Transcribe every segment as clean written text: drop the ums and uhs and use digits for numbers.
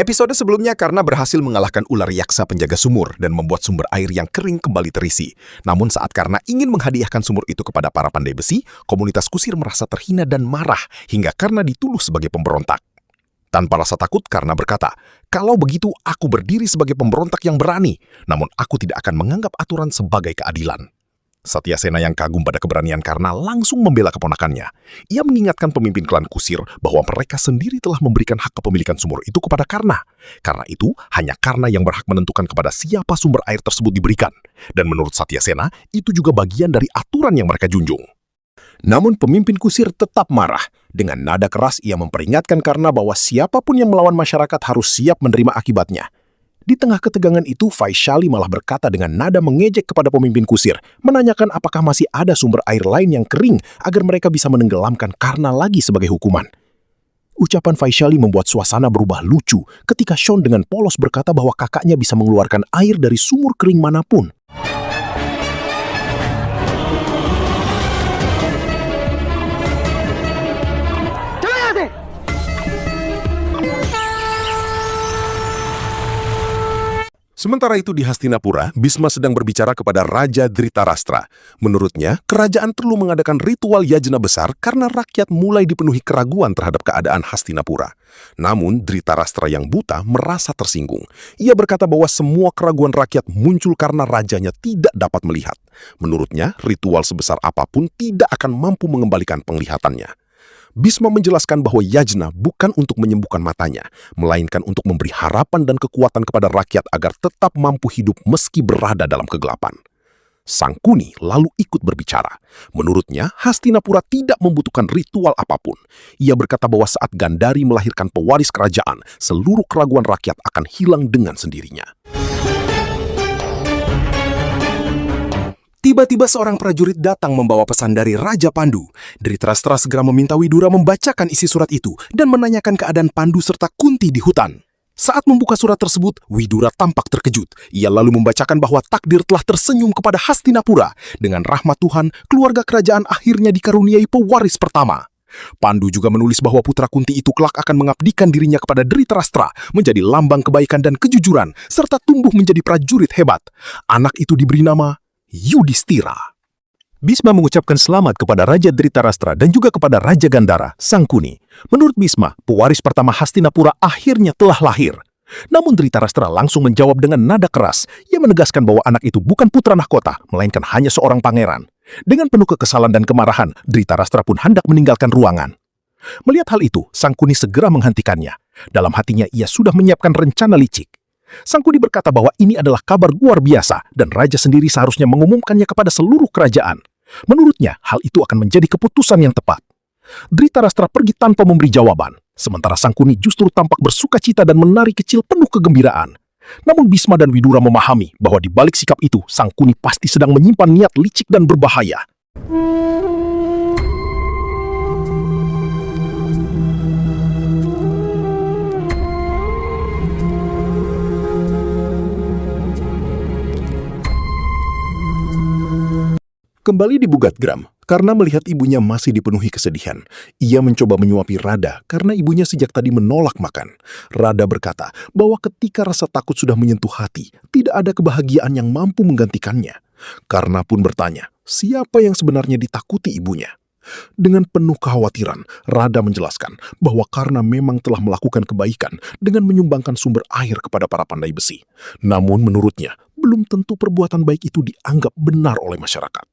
Episode sebelumnya Karna berhasil mengalahkan ular yaksa penjaga sumur dan membuat sumber air yang kering kembali terisi. Namun saat Karna ingin menghadiahkan sumur itu kepada para pandai besi, komunitas kusir merasa terhina dan marah hingga Karna dituduh sebagai pemberontak. Tanpa rasa takut, Karna berkata, "Kalau begitu, aku berdiri sebagai pemberontak yang berani, namun aku tidak akan menganggap aturan sebagai keadilan." Satyasena yang kagum pada keberanian Karna langsung membela keponakannya. Ia mengingatkan pemimpin klan kusir bahwa mereka sendiri telah memberikan hak kepemilikan sumur itu kepada Karna. Karena itu, hanya Karna yang berhak menentukan kepada siapa sumber air tersebut diberikan. Dan menurut Satyasena, itu juga bagian dari aturan yang mereka junjung. Namun pemimpin kusir tetap marah. Dengan nada keras ia memperingatkan Karna bahwa siapapun yang melawan masyarakat harus siap menerima akibatnya. Di tengah ketegangan itu, Vaishali malah berkata dengan nada mengejek kepada pemimpin kusir, menanyakan apakah masih ada sumber air lain yang kering agar mereka bisa menenggelamkan Karna lagi sebagai hukuman. Ucapan Vaishali membuat suasana berubah lucu ketika Sean dengan polos berkata bahwa kakaknya bisa mengeluarkan air dari sumur kering manapun. Sementara itu di Hastinapura, Bhisma sedang berbicara kepada Raja Dhritarashtra. Menurutnya, kerajaan perlu mengadakan ritual yajna besar karena rakyat mulai dipenuhi keraguan terhadap keadaan Hastinapura. Namun, Dhritarashtra yang buta merasa tersinggung. Ia berkata bahwa semua keraguan rakyat muncul karena rajanya tidak dapat melihat. Menurutnya, ritual sebesar apapun tidak akan mampu mengembalikan penglihatannya. Bhisma menjelaskan bahwa yajna bukan untuk menyembuhkan matanya, melainkan untuk memberi harapan dan kekuatan kepada rakyat agar tetap mampu hidup meski berada dalam kegelapan. Sangkuni lalu ikut berbicara. Menurutnya, Hastinapura tidak membutuhkan ritual apapun. Ia berkata bahwa saat Gandhari melahirkan pewaris kerajaan, seluruh keraguan rakyat akan hilang dengan sendirinya. Tiba-tiba seorang prajurit datang membawa pesan dari Raja Pandu. Dhritarashtra segera meminta Widura membacakan isi surat itu dan menanyakan keadaan Pandu serta Kunti di hutan. Saat membuka surat tersebut, Widura tampak terkejut. Ia lalu membacakan bahwa takdir telah tersenyum kepada Hastinapura. Dengan rahmat Tuhan, keluarga kerajaan akhirnya dikaruniai pewaris pertama. Pandu juga menulis bahwa putra Kunti itu kelak akan mengabdikan dirinya kepada Dhritarashtra, menjadi lambang kebaikan dan kejujuran, serta tumbuh menjadi prajurit hebat. Anak itu diberi nama Yudhistira. Bhisma mengucapkan selamat kepada Raja Dhritarashtra dan juga kepada Raja Gandhara, Sangkuni. Menurut Bhisma, pewaris pertama Hastinapura akhirnya telah lahir. Namun Dhritarashtra langsung menjawab dengan nada keras. Ia menegaskan bahwa anak itu bukan putra mahkota, melainkan hanya seorang pangeran. Dengan penuh kekesalan dan kemarahan, Dhritarashtra pun hendak meninggalkan ruangan. Melihat hal itu, Sangkuni segera menghentikannya. Dalam hatinya ia sudah menyiapkan rencana licik. Sangkuni berkata bahwa ini adalah kabar luar biasa dan raja sendiri seharusnya mengumumkannya kepada seluruh kerajaan. Menurutnya, hal itu akan menjadi keputusan yang tepat. Dhritarashtra pergi tanpa memberi jawaban, sementara Sangkuni justru tampak bersukacita dan menari kecil penuh kegembiraan. Namun Bhisma dan Widura memahami bahwa di balik sikap itu, Sangkuni pasti sedang menyimpan niat licik dan berbahaya. Kembali di Bugatgram, karena melihat ibunya masih dipenuhi kesedihan, ia mencoba menyuapi Radha karena ibunya sejak tadi menolak makan. Radha berkata bahwa ketika rasa takut sudah menyentuh hati, tidak ada kebahagiaan yang mampu menggantikannya. Karna pun bertanya, siapa yang sebenarnya ditakuti ibunya? Dengan penuh kekhawatiran, Radha menjelaskan bahwa Karna memang telah melakukan kebaikan dengan menyumbangkan sumber air kepada para pandai besi. Namun menurutnya, belum tentu perbuatan baik itu dianggap benar oleh masyarakat.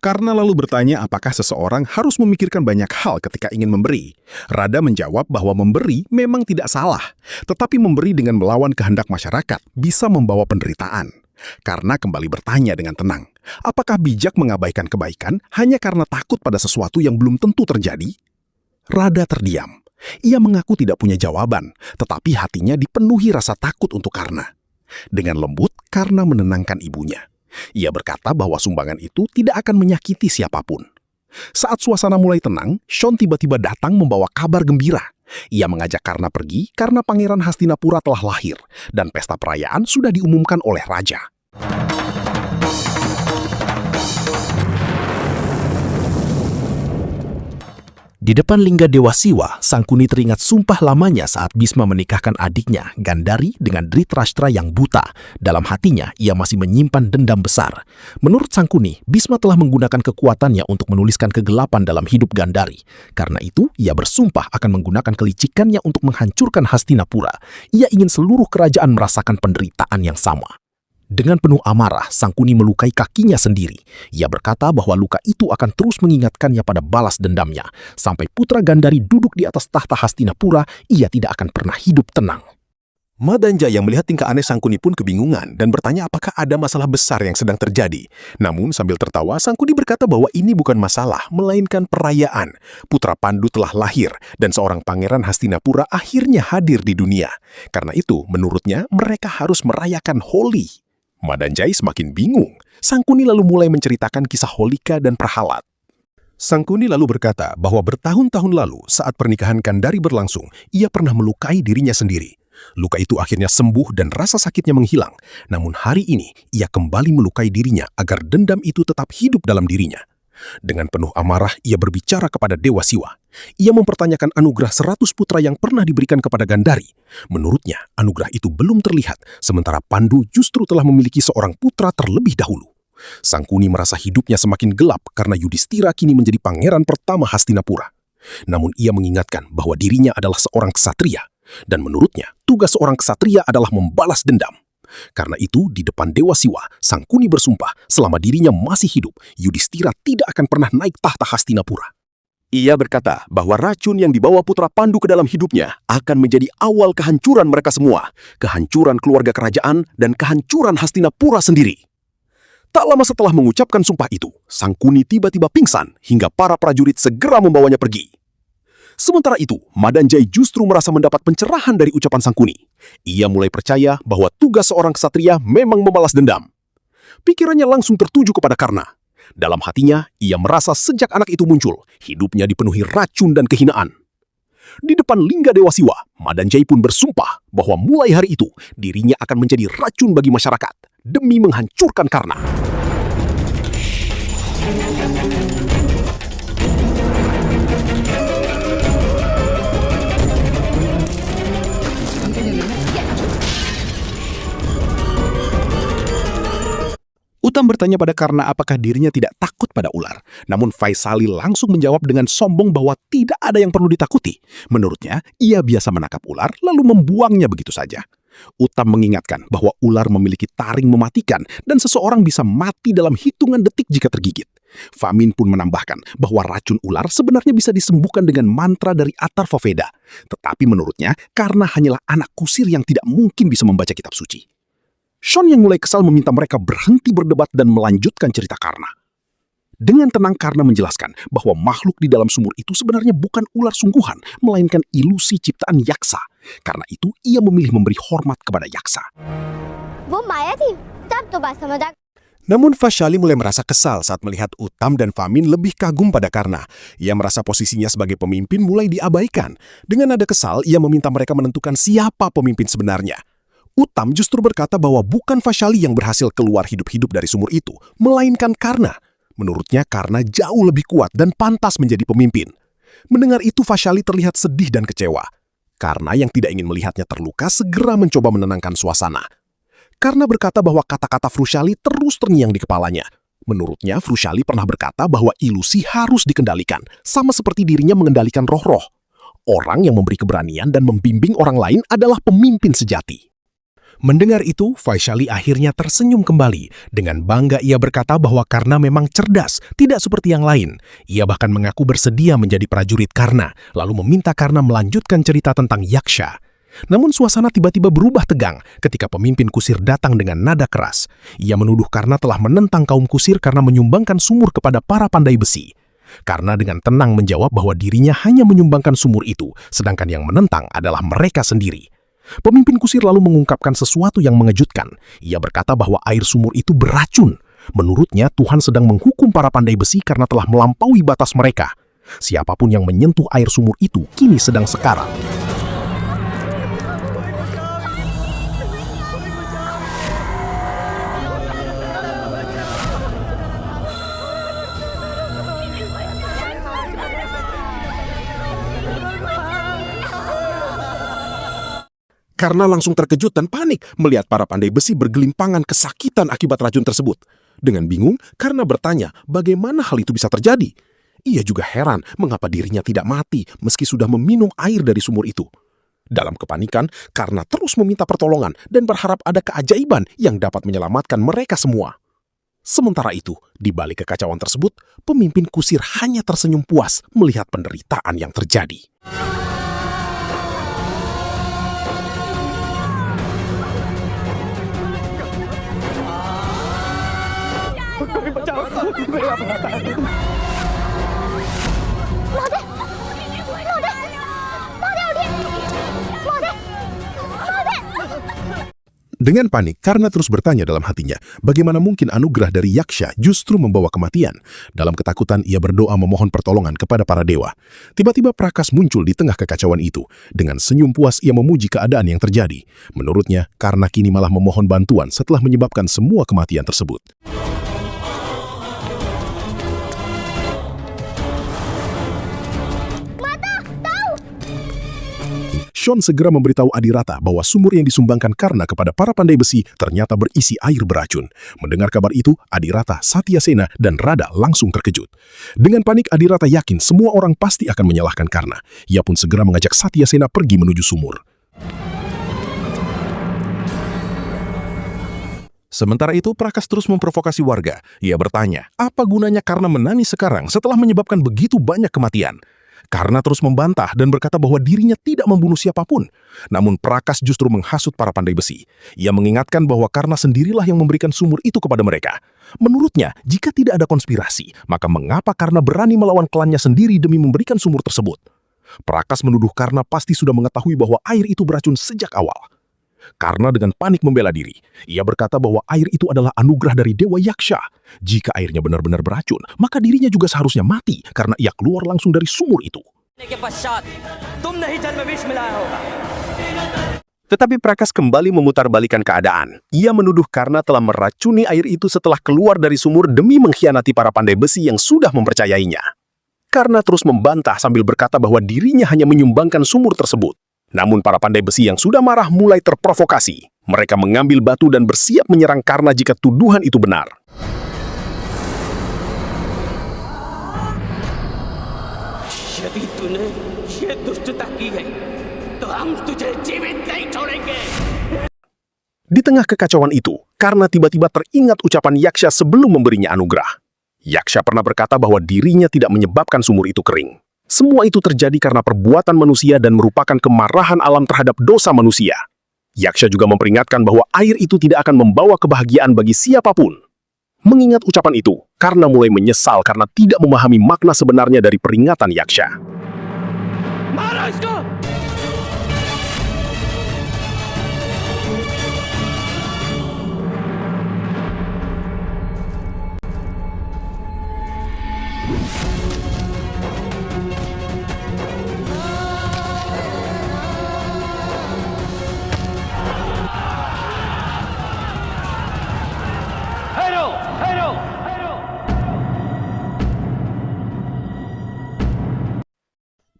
Karna lalu bertanya apakah seseorang harus memikirkan banyak hal ketika ingin memberi. Radha menjawab bahwa memberi memang tidak salah, tetapi memberi dengan melawan kehendak masyarakat bisa membawa penderitaan. Karna kembali bertanya dengan tenang, apakah bijak mengabaikan kebaikan hanya karena takut pada sesuatu yang belum tentu terjadi? Radha terdiam. Ia mengaku tidak punya jawaban, tetapi hatinya dipenuhi rasa takut untuk Karna. Dengan lembut, Karna menenangkan ibunya. Ia berkata bahwa sumbangan itu tidak akan menyakiti siapapun. Saat suasana mulai tenang, Sean tiba-tiba datang membawa kabar gembira. Ia mengajak Karna pergi karena Pangeran Hastinapura telah lahir dan pesta perayaan sudah diumumkan oleh raja. Di depan lingga Dewa Siwa, Sangkuni teringat sumpah lamanya saat Bisma menikahkan adiknya, Gandari, dengan Dhritarashtra yang buta. Dalam hatinya, ia masih menyimpan dendam besar. Menurut Sangkuni, Bisma telah menggunakan kekuatannya untuk menuliskan kegelapan dalam hidup Gandari. Karena itu, ia bersumpah akan menggunakan kelicikannya untuk menghancurkan Hastinapura. Ia ingin seluruh kerajaan merasakan penderitaan yang sama. Dengan penuh amarah, Sangkuni melukai kakinya sendiri. Ia berkata bahwa luka itu akan terus mengingatkannya pada balas dendamnya. Sampai putra Gandari duduk di atas tahta Hastinapura, ia tidak akan pernah hidup tenang. Madanja yang melihat tingkah aneh Sangkuni pun kebingungan dan bertanya apakah ada masalah besar yang sedang terjadi. Namun sambil tertawa, Sangkuni berkata bahwa ini bukan masalah, melainkan perayaan. Putra Pandu telah lahir dan seorang pangeran Hastinapura akhirnya hadir di dunia. Karena itu, menurutnya mereka harus merayakan Holi. Madanjai semakin bingung. Sangkuni lalu mulai menceritakan kisah Holika dan Prahalat. Sangkuni lalu berkata bahwa bertahun-tahun lalu saat pernikahan Gandari berlangsung, ia pernah melukai dirinya sendiri. Luka itu akhirnya sembuh dan rasa sakitnya menghilang. Namun hari ini, ia kembali melukai dirinya agar dendam itu tetap hidup dalam dirinya. Dengan penuh amarah, ia berbicara kepada Dewa Siwa. Ia mempertanyakan anugerah 100 putra yang pernah diberikan kepada Gandari. Menurutnya, anugerah itu belum terlihat, sementara Pandu justru telah memiliki seorang putra terlebih dahulu. Sangkuni merasa hidupnya semakin gelap karena Yudhistira kini menjadi pangeran pertama Hastinapura. Namun ia mengingatkan bahwa dirinya adalah seorang ksatria, dan menurutnya, tugas seorang ksatria adalah membalas dendam. Karena itu, di depan Dewa Siwa, Sangkuni bersumpah selama dirinya masih hidup, Yudhistira tidak akan pernah naik tahta Hastinapura. Ia berkata bahwa racun yang dibawa putra Pandu ke dalam hidupnya akan menjadi awal kehancuran mereka semua, kehancuran keluarga kerajaan, dan kehancuran Hastinapura sendiri. Tak lama setelah mengucapkan sumpah itu, Sangkuni tiba-tiba pingsan hingga para prajurit segera membawanya pergi. Sementara itu, Madanjai justru merasa mendapat pencerahan dari ucapan Sangkuni. Ia mulai percaya bahwa tugas seorang ksatria memang membalas dendam. Pikirannya langsung tertuju kepada Karna. Dalam hatinya, ia merasa sejak anak itu muncul, hidupnya dipenuhi racun dan kehinaan. Di depan lingga Dewa Siwa, Madanjai pun bersumpah bahwa mulai hari itu, dirinya akan menjadi racun bagi masyarakat, demi menghancurkan Karna. Uttam bertanya pada Karna apakah dirinya tidak takut pada ular. Namun Vaisali langsung menjawab dengan sombong bahwa tidak ada yang perlu ditakuti. Menurutnya, ia biasa menangkap ular lalu membuangnya begitu saja. Uttam mengingatkan bahwa ular memiliki taring mematikan dan seseorang bisa mati dalam hitungan detik jika tergigit. Famin pun menambahkan bahwa racun ular sebenarnya bisa disembuhkan dengan mantra dari Atharva Veda. Tetapi menurutnya, Karna hanyalah anak kusir yang tidak mungkin bisa membaca kitab suci. Shon yang mulai kesal meminta mereka berhenti berdebat dan melanjutkan cerita Karna. Dengan tenang Karna menjelaskan bahwa makhluk di dalam sumur itu sebenarnya bukan ular sungguhan, melainkan ilusi ciptaan Yaksa. Karena itu, ia memilih memberi hormat kepada Yaksa. Namun Vaishali mulai merasa kesal saat melihat Uttam dan Famin lebih kagum pada Karna. Ia merasa posisinya sebagai pemimpin mulai diabaikan. Dengan nada kesal, ia meminta mereka menentukan siapa pemimpin sebenarnya. Uttam justru berkata bahwa bukan Vaishali yang berhasil keluar hidup-hidup dari sumur itu, melainkan Karna. Menurutnya Karna jauh lebih kuat dan pantas menjadi pemimpin. Mendengar itu Vaishali terlihat sedih dan kecewa. Karna yang tidak ingin melihatnya terluka segera mencoba menenangkan suasana. Karna berkata bahwa kata-kata Vaishali terus terngiang di kepalanya. Menurutnya Vaishali pernah berkata bahwa ilusi harus dikendalikan, sama seperti dirinya mengendalikan roh-roh. Orang yang memberi keberanian dan membimbing orang lain adalah pemimpin sejati. Mendengar itu, Vaishali akhirnya tersenyum kembali. Dengan bangga ia berkata bahwa Karna memang cerdas, tidak seperti yang lain. Ia bahkan mengaku bersedia menjadi prajurit Karna, lalu meminta Karna melanjutkan cerita tentang Yaksha. Namun suasana tiba-tiba berubah tegang ketika pemimpin kusir datang dengan nada keras. Ia menuduh Karna telah menentang kaum kusir karena menyumbangkan sumur kepada para pandai besi. Karna dengan tenang menjawab bahwa dirinya hanya menyumbangkan sumur itu, sedangkan yang menentang adalah mereka sendiri. Pemimpin kusir lalu mengungkapkan sesuatu yang mengejutkan. Ia berkata bahwa air sumur itu beracun. Menurutnya Tuhan sedang menghukum para pandai besi karena telah melampaui batas mereka. Siapapun yang menyentuh air sumur itu kini sedang sekarat. Karna langsung terkejut dan panik melihat para pandai besi bergelimpangan kesakitan akibat racun tersebut. Dengan bingung, Karna bertanya bagaimana hal itu bisa terjadi. Ia juga heran mengapa dirinya tidak mati meski sudah meminum air dari sumur itu. Dalam kepanikan, Karna terus meminta pertolongan dan berharap ada keajaiban yang dapat menyelamatkan mereka semua. Sementara itu, di balik kekacauan tersebut, pemimpin kusir hanya tersenyum puas melihat penderitaan yang terjadi. Dengan panik, Karna terus bertanya dalam hatinya, bagaimana mungkin anugerah dari Yaksha justru membawa kematian? Dalam ketakutan, ia berdoa memohon pertolongan kepada para dewa. Tiba-tiba Prakas muncul di tengah kekacauan itu. Dengan senyum puas, ia memuji keadaan yang terjadi. Menurutnya, Karna kini malah memohon bantuan setelah menyebabkan semua kematian tersebut. Shon segera memberitahu Adirata bahwa sumur yang disumbangkan Karna kepada para pandai besi ternyata berisi air beracun. Mendengar kabar itu, Adirata, Satyasena, dan Rada langsung terkejut. Dengan panik, Adirata yakin semua orang pasti akan menyalahkan Karna. Ia pun segera mengajak Satyasena pergi menuju sumur. Sementara itu, Prakas terus memprovokasi warga. Ia bertanya, apa gunanya Karna menangis sekarang setelah menyebabkan begitu banyak kematian? Karna terus membantah dan berkata bahwa dirinya tidak membunuh siapapun. Namun Prakas justru menghasut para pandai besi. Ia mengingatkan bahwa Karna sendirilah yang memberikan sumur itu kepada mereka. Menurutnya, jika tidak ada konspirasi, maka mengapa Karna berani melawan klannya sendiri demi memberikan sumur tersebut? Prakas menuduh Karna pasti sudah mengetahui bahwa air itu beracun sejak awal. Karna dengan panik membela diri. Ia berkata bahwa air itu adalah anugerah dari Dewa Yaksha. Jika airnya benar-benar beracun, maka dirinya juga seharusnya mati karena ia keluar langsung dari sumur itu. Tetapi Prakas kembali memutarbalikkan keadaan. Ia menuduh Karna telah meracuni air itu setelah keluar dari sumur demi mengkhianati para pandai besi yang sudah mempercayainya. Karna terus membantah sambil berkata bahwa dirinya hanya menyumbangkan sumur tersebut. Namun para pandai besi yang sudah marah mulai terprovokasi. Mereka mengambil batu dan bersiap menyerang Karna jika tuduhan itu benar. Di tengah kekacauan itu, Karna tiba-tiba teringat ucapan Yaksha sebelum memberinya anugerah. Yaksha pernah berkata bahwa dirinya tidak menyebabkan sumur itu kering. Semua itu terjadi karena perbuatan manusia dan merupakan kemarahan alam terhadap dosa manusia. Yaksha juga memperingatkan bahwa air itu tidak akan membawa kebahagiaan bagi siapapun. Mengingat ucapan itu, Karna mulai menyesal karena tidak memahami makna sebenarnya dari peringatan Yaksha.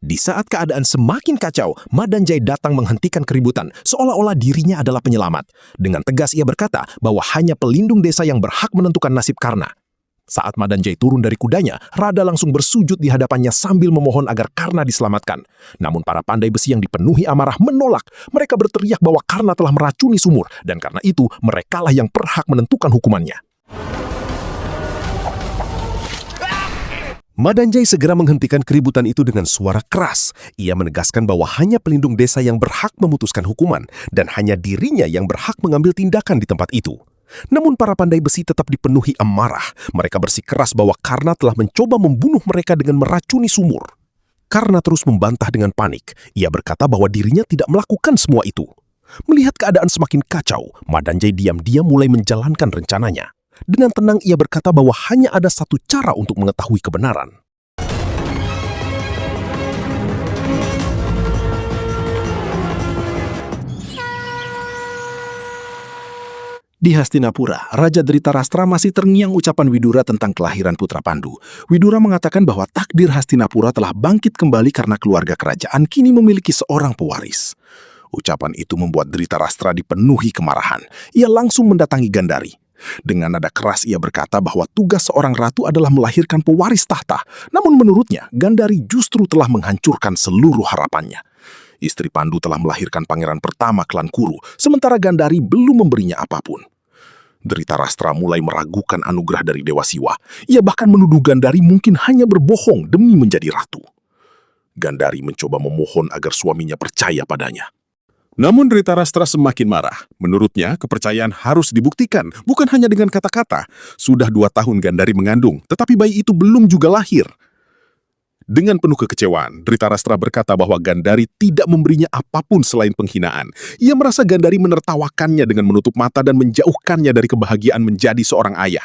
Di saat keadaan semakin kacau, Madanjay datang menghentikan keributan, seolah-olah dirinya adalah penyelamat. Dengan tegas ia berkata bahwa hanya pelindung desa yang berhak menentukan nasib Karna. Saat Madanjay turun dari kudanya, Rada langsung bersujud di hadapannya sambil memohon agar Karna diselamatkan. Namun para pandai besi yang dipenuhi amarah menolak. Mereka berteriak bahwa Karna telah meracuni sumur, dan karena itu merekalah yang berhak menentukan hukumannya. Madanjay segera menghentikan keributan itu dengan suara keras. Ia menegaskan bahwa hanya pelindung desa yang berhak memutuskan hukuman dan hanya dirinya yang berhak mengambil tindakan di tempat itu. Namun para pandai besi tetap dipenuhi amarah. Mereka bersikeras bahwa Karna telah mencoba membunuh mereka dengan meracuni sumur. Karna terus membantah dengan panik. Ia berkata bahwa dirinya tidak melakukan semua itu. Melihat keadaan semakin kacau, Madanjay diam-diam mulai menjalankan rencananya. Dengan tenang ia berkata bahwa hanya ada satu cara untuk mengetahui kebenaran. Di Hastinapura, Raja Dhritarashtra masih terngiang ucapan Widura tentang kelahiran putra Pandu. Widura mengatakan bahwa takdir Hastinapura telah bangkit kembali karena keluarga kerajaan kini memiliki seorang pewaris. Ucapan itu membuat Dhritarashtra dipenuhi kemarahan. Ia langsung mendatangi Gandhari. Dengan nada keras ia berkata bahwa tugas seorang ratu adalah melahirkan pewaris tahta. Namun menurutnya, Gandhari justru telah menghancurkan seluruh harapannya. Istri Pandu telah melahirkan pangeran pertama klan Kuru, sementara Gandhari belum memberinya apapun. Dhritarashtra mulai meragukan anugerah dari Dewa Siwa. Ia bahkan menuduh Gandhari mungkin hanya berbohong demi menjadi ratu. Gandhari mencoba memohon agar suaminya percaya padanya. Namun Dhritarashtra semakin marah. Menurutnya, kepercayaan harus dibuktikan, bukan hanya dengan kata-kata. Sudah 2 tahun Gandhari mengandung, tetapi bayi itu belum juga lahir. Dengan penuh kekecewaan, Dhritarashtra berkata bahwa Gandhari tidak memberinya apapun selain penghinaan. Ia merasa Gandhari menertawakannya dengan menutup mata dan menjauhkannya dari kebahagiaan menjadi seorang ayah.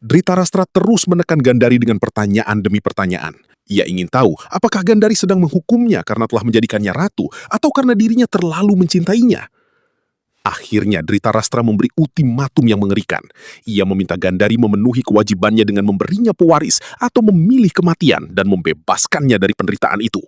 Dhritarashtra terus menekan Gandhari dengan pertanyaan demi pertanyaan. Ia ingin tahu apakah Gandhari sedang menghukumnya karena telah menjadikannya ratu atau karena dirinya terlalu mencintainya. Akhirnya Dhritarashtra memberi ultimatum yang mengerikan. Ia meminta Gandhari memenuhi kewajibannya dengan memberinya pewaris atau memilih kematian dan membebaskannya dari penderitaan itu.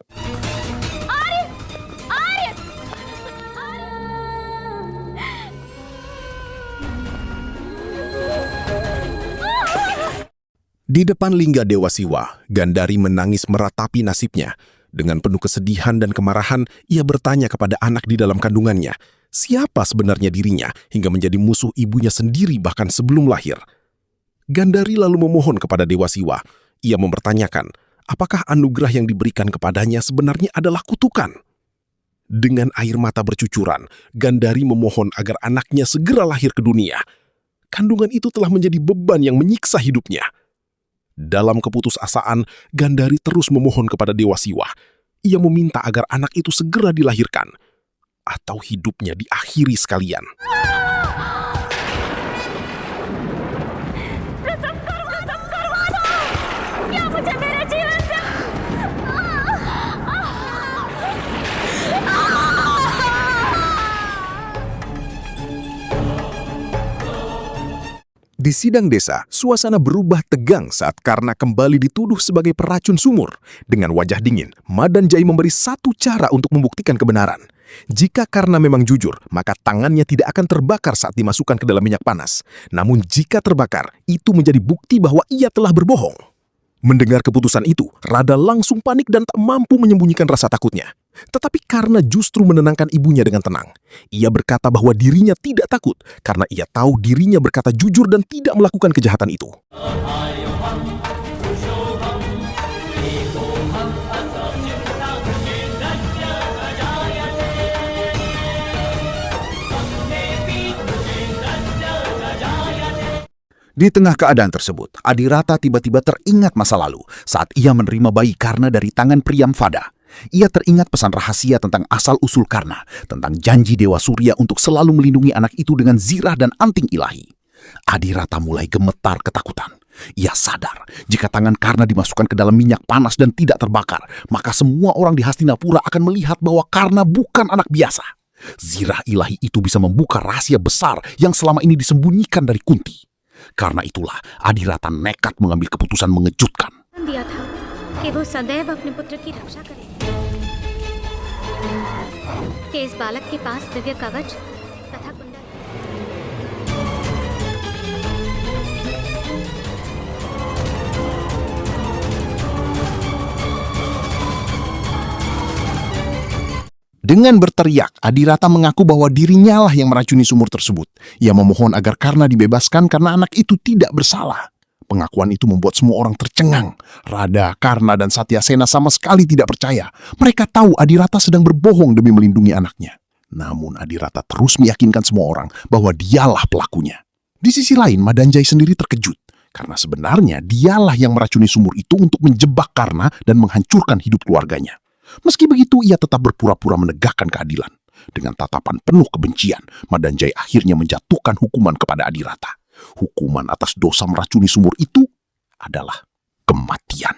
Di depan lingga Dewa Siwa, Gandhari menangis meratapi nasibnya. Dengan penuh kesedihan dan kemarahan, ia bertanya kepada anak di dalam kandungannya, siapa sebenarnya dirinya hingga menjadi musuh ibunya sendiri bahkan sebelum lahir. Gandhari lalu memohon kepada Dewa Siwa. Ia mempertanyakan, apakah anugerah yang diberikan kepadanya sebenarnya adalah kutukan? Dengan air mata bercucuran, Gandhari memohon agar anaknya segera lahir ke dunia. Kandungan itu telah menjadi beban yang menyiksa hidupnya. Dalam keputusasaan, Gandhari terus memohon kepada Dewa Siwa. Ia meminta agar anak itu segera dilahirkan, atau hidupnya diakhiri sekalian. Di sidang desa, suasana berubah tegang saat Karna kembali dituduh sebagai peracun sumur. Dengan wajah dingin, Madan Jai memberi satu cara untuk membuktikan kebenaran. Jika Karna memang jujur, maka tangannya tidak akan terbakar saat dimasukkan ke dalam minyak panas. Namun jika terbakar, itu menjadi bukti bahwa ia telah berbohong. Mendengar keputusan itu, Radha langsung panik dan tak mampu menyembunyikan rasa takutnya. Tetapi Karna justru menenangkan ibunya dengan tenang. Ia berkata bahwa dirinya tidak takut karena ia tahu dirinya berkata jujur dan tidak melakukan kejahatan itu. Di tengah keadaan tersebut, Adhirata tiba-tiba teringat masa lalu saat ia menerima bayi Karna dari tangan Priyamvada. Ia teringat pesan rahasia tentang asal-usul Karna, tentang janji Dewa Surya untuk selalu melindungi anak itu dengan zirah dan anting ilahi. Adhirata mulai gemetar ketakutan. Ia sadar, jika tangan Karna dimasukkan ke dalam minyak panas dan tidak terbakar, maka semua orang di Hastinapura akan melihat bahwa Karna bukan anak biasa. Zirah ilahi itu bisa membuka rahasia besar yang selama ini disembunyikan dari Kunti. Karena itulah, Adhirata nekat mengambil keputusan mengejutkan. कि वो सदैव अपने पुत्र की रक्षा करे, कि इस बालक के पास दिव्य कवच तथा कुंडल। Dengan berteriak, Adhirata mengaku bahwa dirinya lah yang meracuni sumur tersebut. Ia memohon agar Karna dibebaskan karena anak itu tidak bersalah. Pengakuan itu membuat semua orang tercengang. Radha, Karna, dan Satyasena sama sekali tidak percaya. Mereka tahu Adhirata sedang berbohong demi melindungi anaknya. Namun Adhirata terus meyakinkan semua orang bahwa dialah pelakunya. Di sisi lain, Madan Jai sendiri terkejut. Karena sebenarnya dialah yang meracuni sumur itu untuk menjebak Karna dan menghancurkan hidup keluarganya. Meski begitu, ia tetap berpura-pura menegakkan keadilan. Dengan tatapan penuh kebencian, Madan Jai akhirnya menjatuhkan hukuman kepada Adhirata. Hukuman atas dosa meracuni sumur itu adalah kematian.